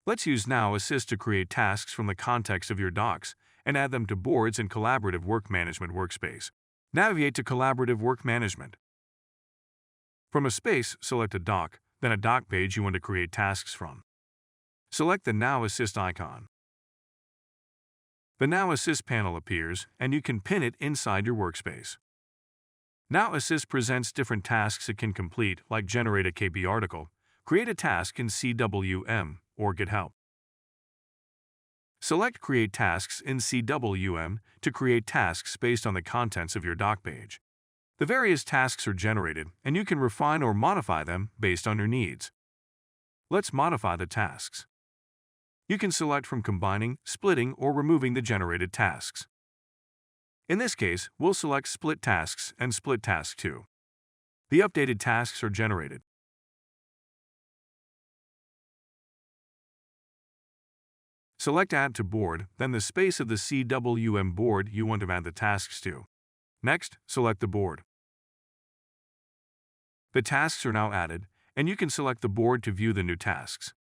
Let's use Now Assist to create tasks from the context of your docs and add them to boards in Collaborative Work Management Workspace. Navigate to Collaborative Work Management. From a space, select a doc, then a doc page you want to create tasks from. Select the Now Assist icon. The Now Assist panel appears, and you can pin it inside your workspace. Now Assist presents different tasks it can complete, like generate a KB article, create a task in CWM, or get help. Select Create Tasks in CWM to create tasks based on the contents of your doc page. The various tasks are generated, and you can refine or modify them based on your needs. Let's modify the tasks. You can select from combining, splitting, or removing the generated tasks. In this case, we'll select Split Tasks and Split Task 2. The updated tasks are generated. Select Add to Board, then the space of the CWM board you want to add the tasks to. Next, select the board. The tasks are now added, and you can select the board to view the new tasks.